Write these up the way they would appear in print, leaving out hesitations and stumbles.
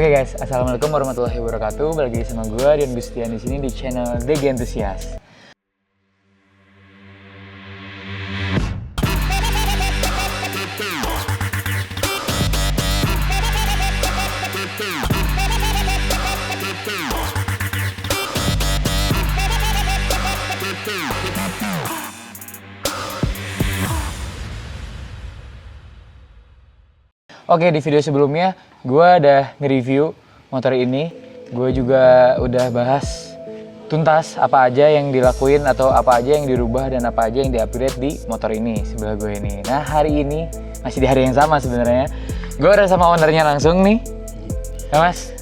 Oke guys, assalamualaikum warahmatullahi wabarakatuh. Balik lagi sama gue Dion Gustian di sini di channel DG Enthusiast. Oke, di video sebelumnya gue udah nge-review motor ini. Gue juga udah bahas tuntas apa aja yang dilakuin atau apa aja yang dirubah dan apa aja yang di-upgrade di motor ini sebelah gue ini. Nah, hari ini masih di hari yang sama sebenarnya. Gue udah sama ownernya langsung nih. Ya, Mas.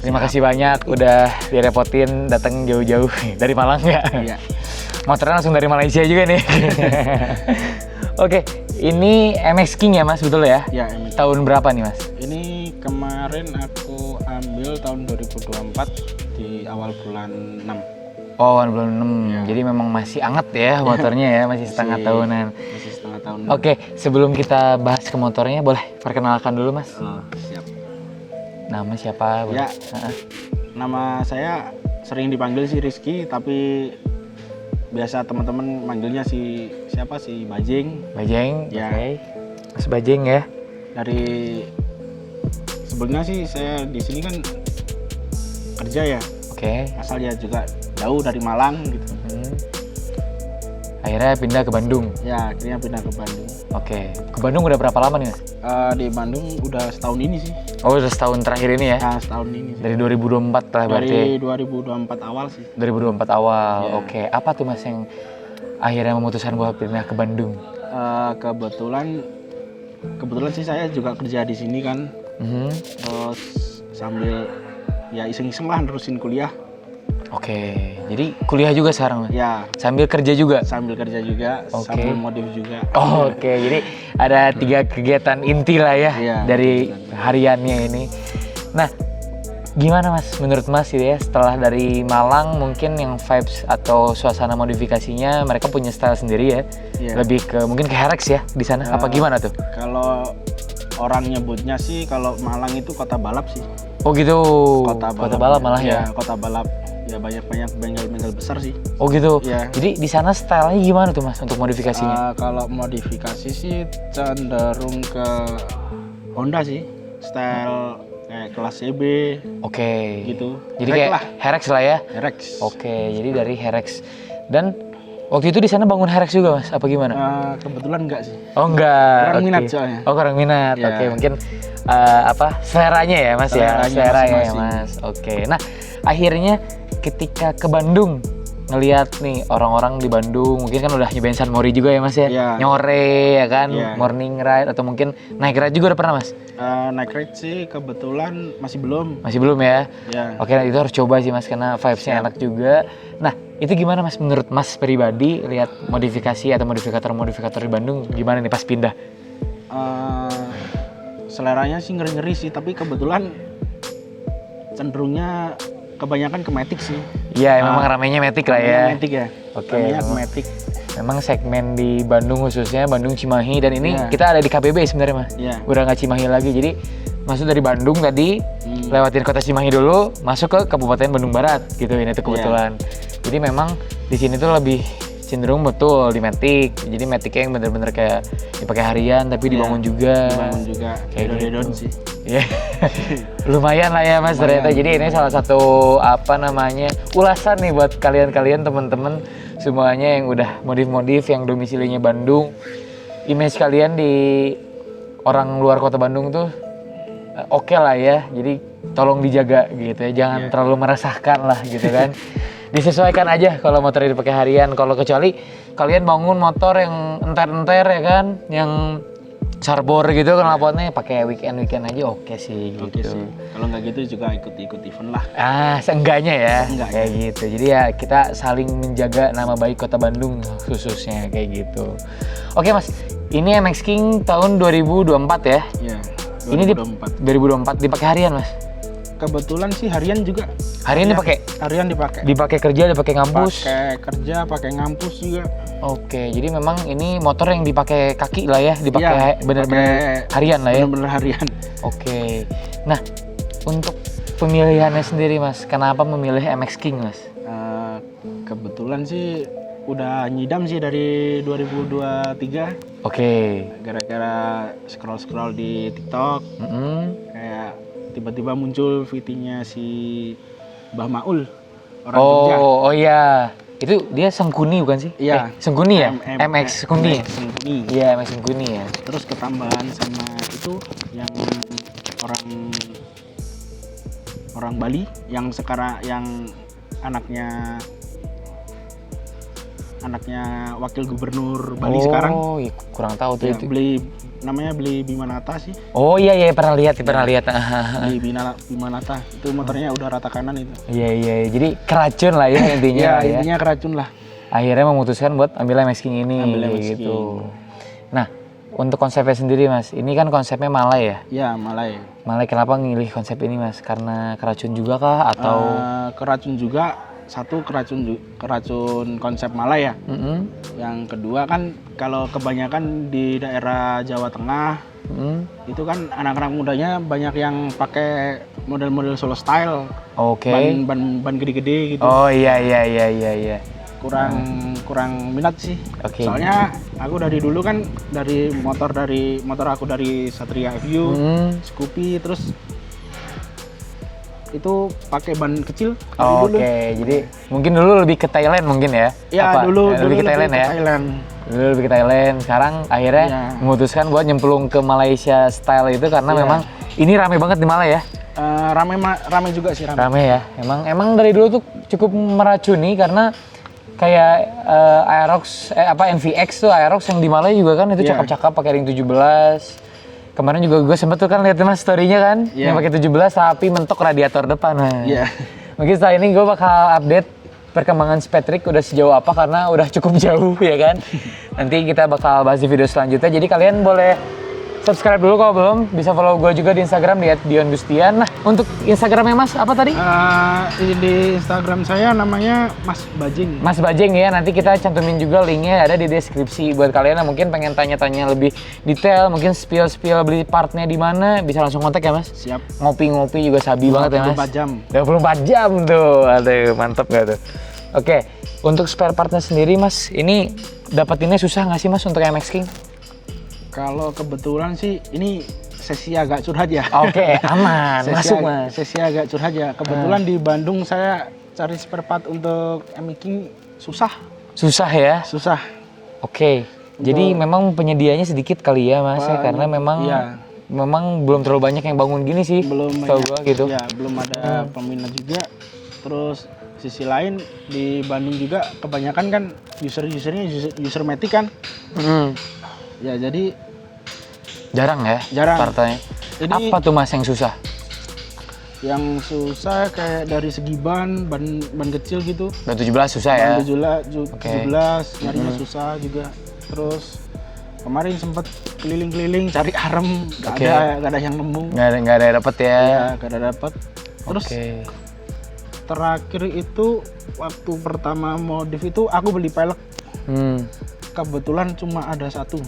Terima kasih banyak udah direpotin datang jauh-jauh dari Malang ya. Iya. Motornya langsung dari Malaysia juga nih. Oke, ini MX King ya Mas, betul ya? Ya, MX. Tahun berapa nih Mas? Ini kemarin aku ambil tahun 2024 di awal bulan 6. Oh, awal bulan 6. Ya. Jadi memang masih anget ya motornya ya, masih setengah tahunan. Masih setengah tahun. Oke, sebelum kita bahas ke motornya, boleh perkenalkan dulu Mas? Oh, siap. Nama siapa? Ya, nama saya sering dipanggil si Rizky, tapi biasa teman-teman manggilnya si siapa, si Bajeng. Bajeng, ya. Oke. Mas Bajeng ya. Dari sebelumnya sih saya di sini kan kerja ya. Oke. Asal ya juga jauh dari Malang gitu. Akhirnya pindah ke Bandung. Ya, akhirnya pindah ke Bandung. Oke. Ke Bandung udah berapa lama nih Mas? Di Bandung udah setahun ini sih. Oh, udah setahun terakhir ini ya? Nah, setahun ini sih. Dari 2024 lah berarti. Dari 2024 awal sih. 2024 awal. Ya. Oke. Apa tuh Mas yang akhirnya memutuskan buat pindah ke Bandung? Kebetulan sih saya juga kerja di sini kan. Terus sambil ya iseng-iseng lah nerusin kuliah. Oke. Jadi kuliah juga sekarang Mas? Ya. Sambil kerja juga? Sambil kerja juga, sambil modif juga. Oh, oke. Jadi ada 3 kegiatan inti lah ya, dari hariannya ini. Nah, gimana Mas menurut Mas gitu ya, setelah dari Malang mungkin yang vibes atau suasana modifikasinya mereka punya style sendiri ya? Lebih ke mungkin ke Herex ya di sana, apa gimana tuh? Kalau orang nyebutnya sih kalau Malang itu kota balap sih. Oh gitu, Kota balap malah ya? Kota balap. Ya banyak bengkel-bengkel besar sih. Oh gitu. Ya. Jadi di sana stylenya gimana tuh Mas untuk modifikasinya? Kalau modifikasi sih cenderung ke Honda sih, style kayak kelas CB. Oke. Gitu. Jadi kayak Herex lah ya. Herex. Oke, jadi dari Herex. Dan waktu itu di sana bangun Herex juga Mas? Apa gimana? Kebetulan enggak sih. Oh enggak. Kurang minat soalnya. Oh kurang minat. Ya. Oke, mungkin seleranya ya Mas ya. Seleranya ya Mas. Oke. Nah, akhirnya ketika ke Bandung ngelihat nih orang-orang di Bandung mungkin kan udah nyobain San Mori juga ya Mas ya, nyore ya kan, morning ride atau mungkin naik ride juga udah pernah Mas? Naik ride sih kebetulan masih belum ya? Ya. Oke, nah itu harus coba sih Mas karena vibes-nya enak juga. Nah itu gimana Mas menurut Mas pribadi lihat modifikasi atau modifikator di Bandung gimana nih pas pindah? Seleranya sih ngeri-ngeri sih, tapi kebetulan cenderungnya kebanyakan ke Matic sih. Iya, memang ramainya Matic lah ya. Matic ya. Oke. Ramainya ke Matic. Memang segmen di Bandung khususnya Bandung Cimahi dan ini kita ada di KBB sebenarnya Mas. Udah nggak Cimahi lagi, jadi masuk dari Bandung tadi lewatin kota Cimahi dulu, masuk ke Kabupaten Bandung Barat gitu. Ini tuh kebetulan. Jadi memang di sini tuh lebih cenderung betul di Matic. Jadi Maticnya yang bener-bener kayak dipakai harian tapi dibangun juga. Dibangun juga. Kayak dedon sih. Iya. Lumayan lah ya Mas ternyata. Jadi ini salah satu ulasan nih buat kalian teman-teman semuanya yang udah modif-modif yang domisilinya Bandung. Image kalian di orang luar kota Bandung tuh oke lah ya. Jadi tolong dijaga gitu ya. Jangan terlalu meresahkan lah gitu kan. Disesuaikan aja kalau motornya dipakai harian. Kalau kecuali kalian bangun motor yang enter-enter ya kan, yang Charbor gitu kan knalpotnya pakai weekend aja oke sih gitu. Oke sih. Kalau nggak gitu juga ikut event lah. Seenggaknya ya. Kayak ya. gitu. Jadi ya kita saling menjaga nama baik Kota Bandung khususnya kayak gitu. Oke Mas, ini MX King tahun 2024 ya? Iya. 2024. Ini 2024 dipakai harian Mas? Kebetulan sih harian juga. Harian dipakai? Harian dipakai. Dipakai kerja, dipakai ngampus? Pakai kerja, pakai ngampus juga. Oke, jadi memang ini motor yang dipakai kaki lah ya, dipakai bener-bener harian lah ya? Bener-bener harian. Oke, Nah, untuk pemilihannya sendiri Mas, kenapa memilih MX King Mas? Kebetulan sih udah nyidam sih dari 2023. Oke. Gara-gara scroll di TikTok, kayak tiba-tiba muncul VT-nya si Mbah Maul, orang Jogja. Oh iya. Itu dia Sengkuni bukan sih? Iya. Sengkuni ya? MX Sengkuni. Sengkuni. Iya, MX Sengkuni ya. Terus ketambahan sama itu yang orang Bali yang sekarang yang anaknya wakil gubernur Bali sekarang. Oh, iya, kurang tahu tuh Ya, itu. namanya Beli Bimanata sih. Oh iya pernah lihat. Beli Bimanata itu motornya udah rata kanan itu. Iya. Jadi keracun lah ya intinya. Ya, lah ya. intinya keracun lah. Akhirnya memutuskan buat ambil MX King ini Ambil MX King. gitu. Nah, untuk konsepnya sendiri Mas, ini kan konsepnya Malay ya? Ya, Malay. Malay kenapa ngilih konsep ini Mas? Karena keracun juga kah atau? Keracun juga, satu keracun konsep Malay ya. Yang kedua kan kalau kebanyakan di daerah Jawa Tengah itu kan anak-anak mudanya banyak yang pakai model-model solo style. Oke. Ban gede-gede gitu. Oh iya. Kurang minat sih. Oke. Soalnya aku dari dulu kan dari motor aku dari Satria FU, Scoopy, terus itu pakai ban kecil. Oke, jadi mungkin dulu lebih ke Thailand mungkin ya? Iya, dulu lebih ke Thailand ya? Dulu lebih ke Thailand, sekarang akhirnya memutuskan buat nyemplung ke Malaysia style itu karena memang ini rame banget di Malay ya? Rame juga sih, rame. Rame ya, emang dari dulu tuh cukup meracuni karena kayak Aerox, NVX tuh Aerox yang di Malay juga kan itu cakep-cakep pakai ring 17. Kemarin juga gue sempet tuh kan lihat Mas story-nya kan yang pakai 17 tapi mentok radiator depan. Mungkin setelah ini gue bakal update perkembangan Spetric udah sejauh apa karena udah cukup jauh ya kan. Nanti kita bakal bahas di video selanjutnya. Jadi kalian boleh subscribe dulu kalau belum, bisa follow gue juga di Instagram di @diongustian. Nah, untuk Instagramnya Mas, apa tadi? Di Instagram saya namanya Mas Bajing. Mas Bajing ya, nanti kita cantumin juga linknya ada di deskripsi. Buat kalian yang mungkin pengen tanya-tanya lebih detail, mungkin spill beli partnya di mana, bisa langsung kontak ya Mas? Siap. Ngopi-ngopi juga sabi banget ya Mas? 24 jam. 24 jam tuh, aduh mantep gak tuh? Oke, untuk spare partnya sendiri Mas, ini dapetinnya susah nggak sih Mas untuk MX King? Kalau kebetulan sih ini sesi agak curhat ya. Oke, aman. Masuk Mas. Sesi agak curhat ya. Kebetulan di Bandung saya cari spare part untuk MX King susah. Susah ya? Susah. Oke. Jadi memang penyediaannya sedikit kali ya Mas ya, karena memang belum terlalu banyak yang bangun gini sih. Belum banyak. Gua gitu. Ya, belum ada peminat juga. Terus sisi lain di Bandung juga kebanyakan kan usernya user Matic kan. Ya, jadi jarang ya partanya. Apa tuh Mas yang susah? Yang susah kayak dari segi ban kecil gitu. Ban 17 susah ya? Ban 17 nyarinya susah juga. Terus kemarin sempet keliling-keliling cari arem, gak ada yang nemu. Nggak ada dapet ya? Iya, gak ada dapet. Terus terakhir itu waktu pertama modif itu aku beli pelek. Kebetulan cuma ada satu.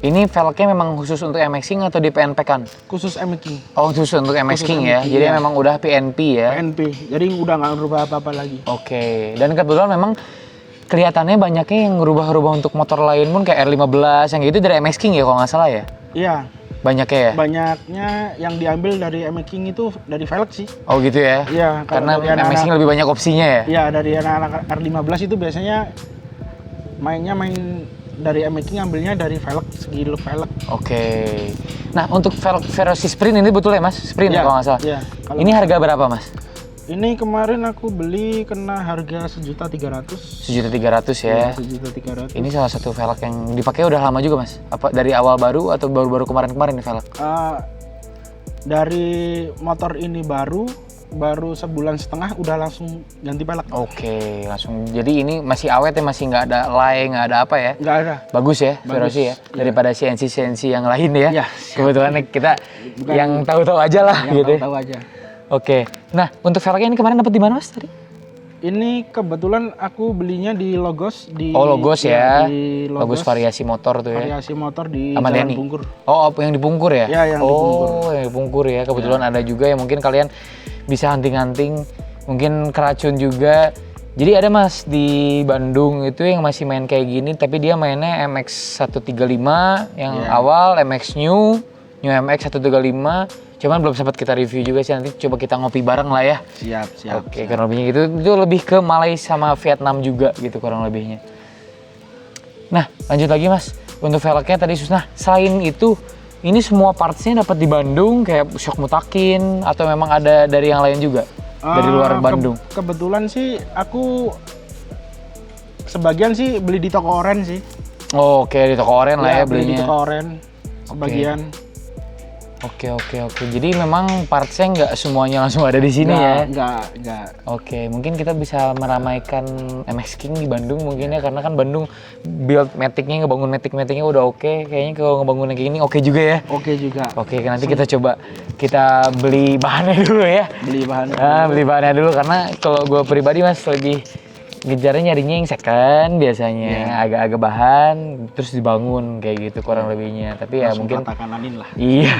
Ini velgnya memang khusus untuk MX King atau di PNP kan? Khusus MX King. Oh, khusus untuk MX King ya? Jadi memang udah PNP ya? PNP, jadi udah nggak ngerubah apa-apa lagi. Oke, dan kebetulan memang kelihatannya banyaknya yang ngerubah-rubah untuk motor lain pun kayak R15 yang gitu dari MX King ya kalau nggak salah ya? Iya. Banyaknya ya? Banyaknya yang diambil dari MX King itu dari velg sih. Oh gitu ya? Iya. Karena MX King lebih banyak opsinya ya? Iya, dari anak-anak R15 itu biasanya main dari MX King ambilnya dari velg, segi look velg. Oke. Nah, untuk velg Veloci Sprint ini betul ya Mas? Sprint ya, kalau nggak salah? Iya. Ini harga berapa Mas? Ini kemarin aku beli kena harga 1.300.000. 1.300.000 ya? 1.300.000. Ini salah satu velg yang dipakai udah lama juga Mas? Apa dari awal baru atau baru-baru kemarin nih velg? Dari motor ini baru sebulan setengah udah langsung ganti velg. Oke, langsung. Jadi ini masih awet ya, masih nggak ada lay, nggak ada apa ya? Nggak ada. Bagus ya, Veloci ya? Daripada CNC yang lain ya? Iya. Kebetulan kita yang tahu-tahu aja lah yang gitu. Tahu aja. Oke. Nah, untuk velgnya ini kemarin dapat di mana Mas tadi? Ini kebetulan aku belinya di Logos di Logos ya. Di Logos variasi motor tuh ya. Variasi motor di Ahmad Jalan Yani. Bungkur. Oh, yang di Pungkur ya? Ya, yang di Pungkur. Yang di Pungkur ya. Kebetulan ada juga yang mungkin kalian bisa hunting-hunting, mungkin keracun juga. Jadi ada Mas di Bandung itu yang masih main kayak gini, tapi dia mainnya MX 135 yang awal, MX New MX 135. Cuman belum sempat kita review juga sih, nanti coba kita ngopi bareng lah ya. Siap. Oke, kurang lebihnya gitu. Itu lebih ke Malaysia sama Vietnam juga gitu kurang lebihnya. Nah, lanjut lagi Mas. Untuk velgnya tadi Susna, selain itu ini semua partsnya dapat di Bandung kayak shock mutakin atau memang ada dari yang lain juga? Dari luar Bandung? Kebetulan sih aku sebagian sih beli di toko oren sih. Oke, di toko oren lah ya beli belinya. di toko oren sebagian. Oke. Jadi memang partsnya nggak semuanya langsung ada di sini ya? Nggak. Oke, mungkin kita bisa meramaikan MX King di Bandung mungkin ya, karena kan Bandung build Matic-nya, ngebangun Matic-nya udah oke. Kayaknya kalau ngebangun kayak gini oke juga ya? Oke juga. Oke, nanti kita coba kita beli bahannya dulu ya. Beli bahannya dulu karena kalau gue pribadi Mas lebih ngejarnya nyarinya yang second biasanya, agak-agak bahan terus dibangun kayak gitu kurang lebihnya. Tapi langsung ya mungkin kananin lah. Iya.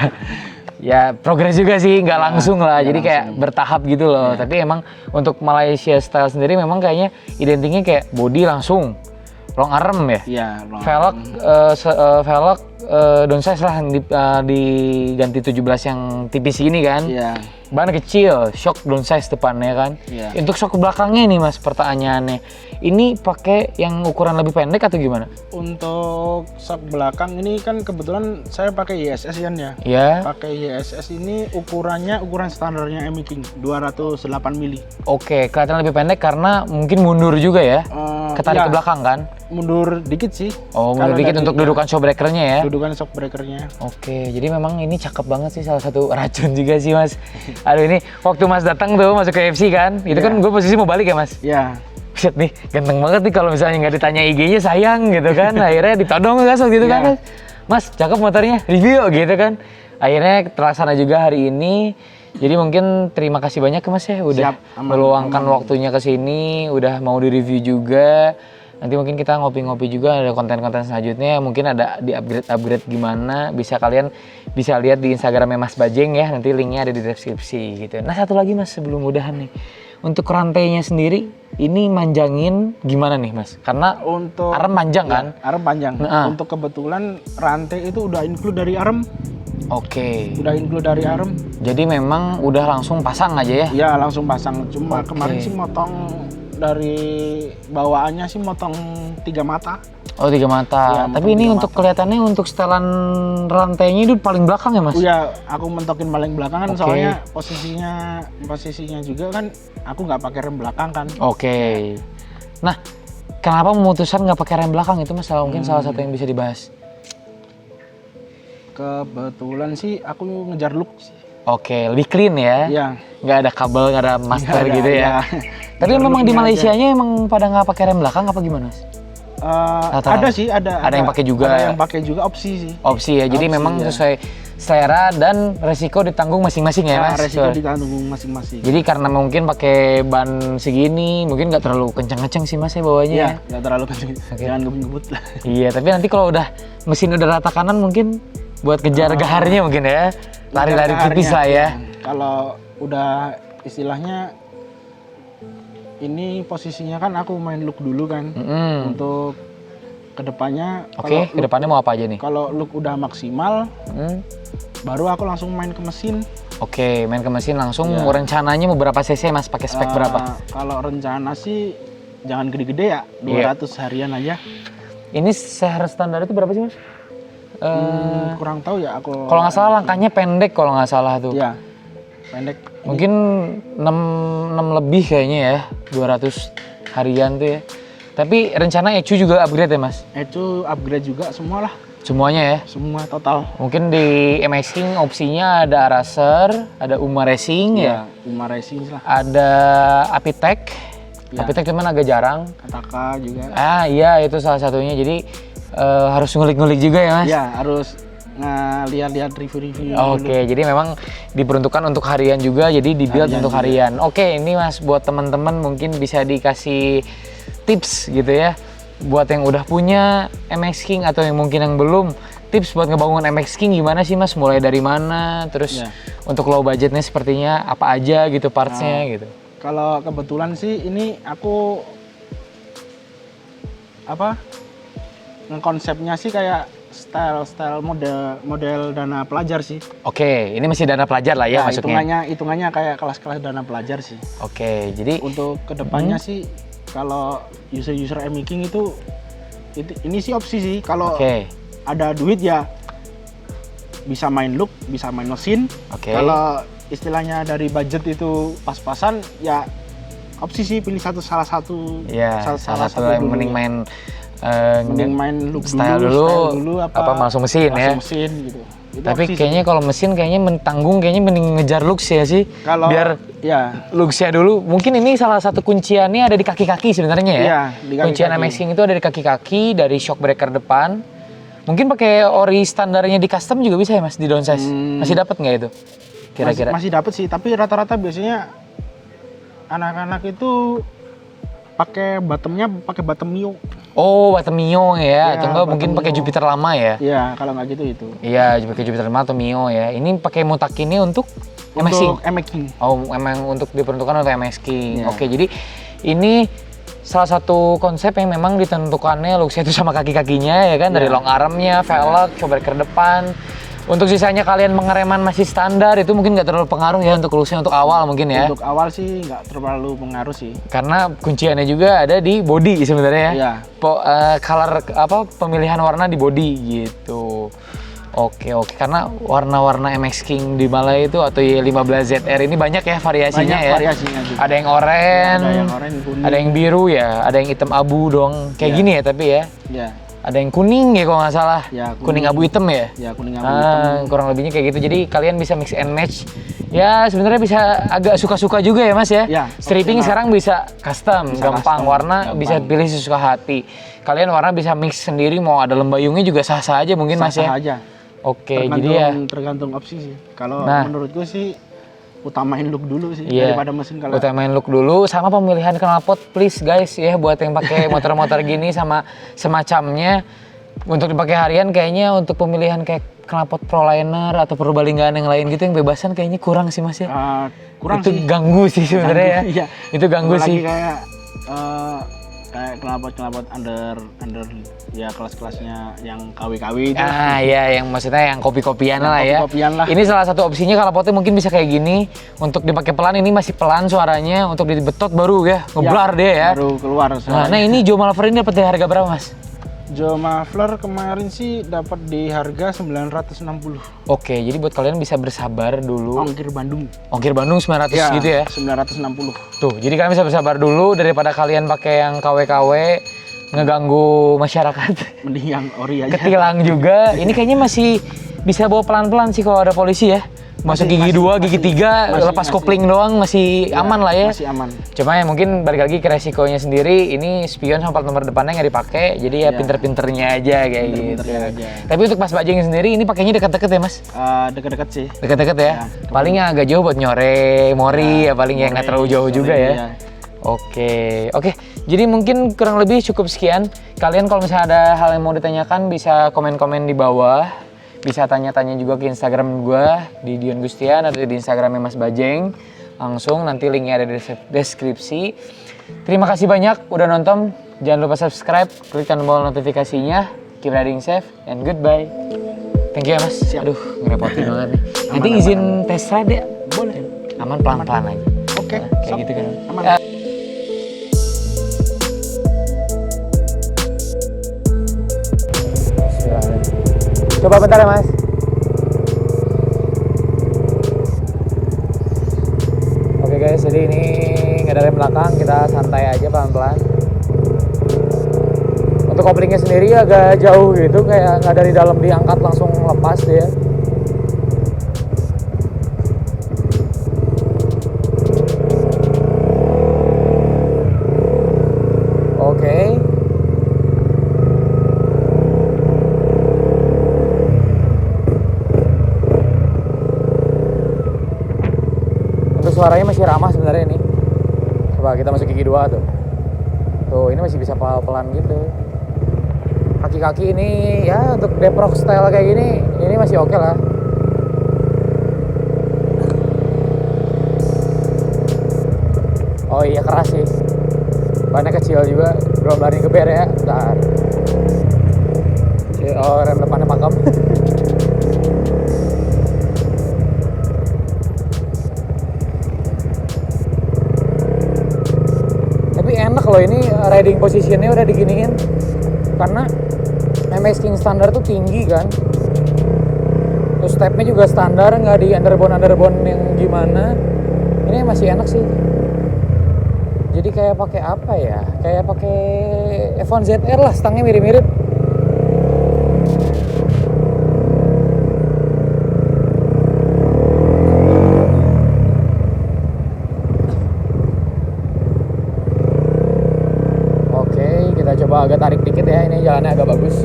Ya progres juga sih, nggak langsung lah. Jadi kayak bertahap gitu loh. Tapi emang untuk Malaysia style sendiri memang kayaknya identiknya kayak body langsung long arm ya. Iya, velg velg downsize lah diganti 17 yang tipis ini kan. Iya. Ban kecil, shock downsize depannya kan. Iya. Untuk shock belakangnya nih Mas, pertanyaannya. Ini pakai yang ukuran lebih pendek atau gimana? Untuk shock belakang ini kan kebetulan saya pakai YSS ya. Iya. Pakai YSS ini ukuran standarnya MX King 208 mili. Oke, kelihatan lebih pendek karena mungkin mundur juga ya. Ketarik ke belakang kan? Mundur dikit sih. Oh, mundur dikit untuk dudukan shock breakernya ya? Dudukan shock breakernya. Oke, jadi memang ini cakep banget sih, salah satu racun juga sih Mas. Aduh ini, waktu Mas datang tuh masuk ke FC kan, itu kan gue posisi mau balik ya Mas? Iya. Buset nih, ganteng banget nih kalau misalnya nggak ditanya IG-nya sayang gitu kan. Akhirnya ditodong kan waktu itu kan. Mas, cakep motornya, review gitu kan. Akhirnya terlaksana juga hari ini. Jadi mungkin terima kasih banyak ya Mas ya udah meluangkan waktunya ke sini, udah mau di-review juga. Nanti mungkin kita ngopi-ngopi juga, ada konten-konten selanjutnya, mungkin ada di upgrade gimana, bisa kalian bisa lihat di Instagramnya Mas Bajeng ya, nanti linknya ada di deskripsi gitu. Nah satu lagi Mas sebelum mudahan nih, untuk rantainya sendiri ini manjangin gimana nih Mas? Karena untuk arem panjang kan? Arem panjang. Untuk kebetulan rantai itu udah include dari arem. Oke. Udah include dari arem. Jadi memang udah langsung pasang aja ya? Iya langsung pasang. Cuma kemarin sih motong dari bawaannya sih motong 3 mata. Oh 3 mata. Ya, tapi ini untuk kelihatannya untuk setelan rantainya itu paling belakang ya Mas? Iya, aku mentokin paling belakang kan soalnya posisinya juga kan aku nggak pakai rem belakang kan. Oke. Nah, kenapa memutuskan nggak pakai rem belakang itu Mas? Mungkin salah satu yang bisa dibahas. Kebetulan sih aku ngejar look sih. Oke, lebih clean ya? Iya. Nggak ada kabel, nggak ada master gitu ya? Tapi memang di Malaysianya emang pada nggak pakai rem belakang apa gimana Mas? Ada sih, ada yang pakai juga. Ada yang pakai juga, opsi sih. Opsi ya. Jadi memang sesuai selera dan resiko ditanggung masing-masing ya Mas. Resiko ditanggung masing-masing. Jadi karena mungkin pakai ban segini, mungkin nggak terlalu kencang-kencang sih Mas ya bawanya. Iya, nggak terlalu kencang. Jangan ngebut-ngebut lah. Iya, tapi nanti kalau udah mesin udah rata kanan mungkin buat kejar gaharnya mungkin ya. Lari-lari tipis lah ya. Kalau udah istilahnya ini posisinya kan aku main look dulu kan untuk kedepannya. Oke, kedepannya mau apa aja nih? Kalau look udah maksimal, baru aku langsung main ke mesin. Oke, main ke mesin langsung. Rencananya mau berapa cc Mas? Pakai spek berapa? Kalau rencana sih jangan gede-gede ya, 200 harian aja. Ini seharga standar itu berapa sih Mas? Kurang tahu ya aku. Kalau nggak salah langkahnya pendek kalau nggak salah tuh. Iya, pendek. Mungkin 6 lebih kayaknya ya, 200 harian tuh ya. Tapi rencana ECU juga upgrade ya Mas? ECU upgrade juga semua lah. Semuanya ya? Semua total. Mungkin di MX King opsinya ada Araser, ada Uma Racing ya? Uma Racing lah. Ada Apitech. Apitech cuman agak jarang. Kataka juga. Iya itu salah satunya. Jadi harus ngulik-ngulik juga ya Mas? Iya harus ngeliat-liat review-review. Oke, jadi memang diperuntukkan untuk harian juga, jadi dibuild untuk juga. harian. Oke, ini Mas buat teman-teman mungkin bisa dikasih tips gitu ya. Buat yang udah punya MX King atau yang mungkin yang belum, tips buat ngebangun MX King gimana sih Mas? Mulai dari mana? Terus untuk low budgetnya sepertinya apa aja gitu partsnya gitu. Kalau kebetulan sih ini aku ngekonsepnya sih kayak style model dana pelajar sih. Oke, ini masih dana pelajar lah ya maksudnya. Hitungannya kayak kelas-kelas dana pelajar sih. Oke, jadi untuk kedepannya sih kalau user MX King itu ini sih opsi sih. Kalau ada duit ya bisa main look, bisa main mesin. Kalau istilahnya dari budget itu pas-pasan ya opsi sih pilih salah satu yang mending main main look style dulu apa langsung mesin ya. Mesin gitu. Itu tapi kayaknya kalau mesin kayaknya mentanggung, kayaknya mending ngejar looks ya sih. Kalau biar looksnya dulu. Mungkin ini salah satu kunciannya ada di kaki-kaki sebenarnya ya. Iya, di kaki-kaki. Kuncian MX King itu ada di kaki-kaki, dari shock breaker depan. Mungkin pakai ori standarnya di custom juga bisa ya Mas, di downsize. Masih dapat nggak itu? Kira-kira masih dapat sih, tapi rata-rata biasanya anak-anak itu pakai bottom Mio. Oh, bottom Mio ya, atau enggak mungkin pakai Jupiter lama ya? Iya, kalau nggak gitu itu. Iya, pakai Jupiter lama atau Mio ya. Ini pakai mutak ini untuk MX King. Oh, emang untuk diperuntukkan untuk MX King. Oke, jadi ini salah satu konsep yang memang ditentukannya looksnya itu sama kaki-kakinya ya kan, dari long armnya, velg, shock breaker depan. Untuk sisanya kalian pengereman masih standar, itu mungkin nggak terlalu pengaruh ya untuk looksnya untuk awal mungkin ya? Untuk awal sih nggak terlalu pengaruh sih. Karena kunciannya juga ada di body sebenarnya ya? Iya. Color pemilihan warna di body gitu. Oke, karena warna-warna MX King di Malaya itu atau Y15ZR ini banyak ya variasinya ya? Variasinya juga. Ada yang oranye, kuning. Ada yang biru ya, ada yang hitam abu dong, kayak gini ya tapi ya? Iya. Ada yang kuning ya kalau nggak salah, kuning abu hitam ya? Ya, kuning abu hitam. Kurang lebihnya kayak gitu, jadi kalian bisa mix and match. Ya sebenarnya bisa agak suka-suka juga ya Mas ya? Stripping sekarang bisa custom, gampang. Warna bisa pilih sesuka hati. Kalian warna bisa mix sendiri, mau ada lembayungnya juga sah-sah aja mungkin Mas ya? Sah aja. Oke, jadi ya tergantung opsi sih. Kalau menurutku sih utamain look dulu sih daripada mesin. Kalau utamain look dulu sama pemilihan knalpot please guys ya, buat yang pakai motor-motor gini sama semacamnya untuk dipakai harian, kayaknya untuk pemilihan kayak knalpot Proliner atau Purbalinggaan yang lain gitu yang bebasan kayaknya kurang sih Mas ya. Kurang itu sih. Ganggu sih sebenarnya ya. Iya. Itu ganggu sih. Kayak knalpot under ya kelas-kelasnya yang KW itu. Ya yang maksudnya yang kopi-kopian lah ya. Kopi-kopian lah. Ini salah satu opsinya, knalpotnya mungkin bisa kayak gini. Untuk dipakai pelan, ini masih pelan suaranya. Untuk dibetot baru ya, ngeblar dia ya. Baru keluar suaranya. Nah ini Joe Muffler ini dapat di harga berapa Mas? Joe Muffler kemarin sih dapat di harga 960. Oke, jadi buat kalian bisa bersabar dulu. Ongkir Bandung 900 gitu ya? 960. Tuh, jadi kalian bisa bersabar dulu daripada kalian pakai yang KW-KW ngeganggu masyarakat. Mending yang ori aja. Ketilang juga. Ini kayaknya masih bisa bawa pelan-pelan sih kalau ada polisi ya. Masuk gigi 2, gigi 3, lepas kopling doang masih aman lah ya. Masih aman. Cuma ya mungkin balik lagi ke resikonya sendiri, ini spion sama plat nomor depannya nggak dipakai, jadi ya pinter-pinternya aja kayak gitu. Tapi untuk Mas Bajeng sendiri ini pakainya deket-deket ya Mas? Deket-deket sih. Deket-deket ya? Palingnya agak jauh buat nyore, mori ya paling ya, nggak terlalu jauh juga ya. Oke, jadi mungkin kurang lebih cukup sekian. Kalian kalau misalnya ada hal yang mau ditanyakan bisa komen-komen di bawah. Bisa tanya-tanya juga ke Instagram gue di Dion Gustian atau di Instagramnya Mas Bajeng. Langsung nanti linknya ada di deskripsi. Terima kasih banyak udah nonton. Jangan lupa subscribe, klik tombol notifikasinya. Keep riding safe and goodbye. Thank you ya Mas. Siap. Aduh, ngerepotin banget nih. Nanti izin test ride ya? Boleh. Aman pelan-pelan aja. Oke. Kayak gitu kan. Aman. Coba bentar ya Mas. Oke guys, jadi ini nggak ada rem belakang, kita santai aja pelan-pelan. Untuk koplingnya sendiri agak jauh gitu, kayak nggak dari dalam diangkat langsung lepas dia. Oke. suaranya masih ramah sebenarnya ini. Coba kita masuk gigi 2 tuh. Tuh, ini masih bisa pelan gitu. Kaki-kaki ini ya untuk Deprox style kayak gini, ini masih oke lah. Oh iya keras sih. Bannya kecil juga, belum berani geber ya. Bentar. Oh, rem depannya pakem. Tapi enak loh ini riding positionnya udah diginiin. Karena MX King standar tuh tinggi kan. Terus stepnya juga standar, nggak di underbone yang gimana. Ini masih enak sih. Jadi kayak pakai apa ya? Kayak pakai F1 ZR lah, stangnya mirip-mirip. Oke, kita coba agak tarik dikit ya. Ini jalannya agak bagus.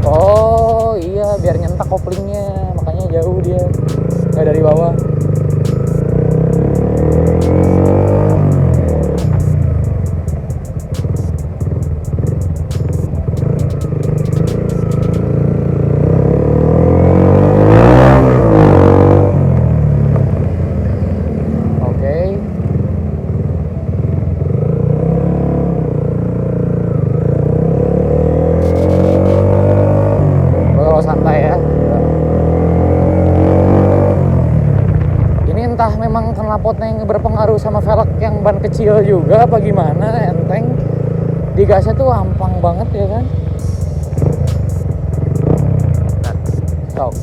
Oh iya, biar nyentak koplingnya, makanya jauh dia. Nggak dari bawah. Oke. Kalau santai ya. Entah memang knalpotnya yang berpengaruh sama velg yang ban kecil juga apa gimana, enteng digasnya tuh ampang banget ya kan. Nah, stop.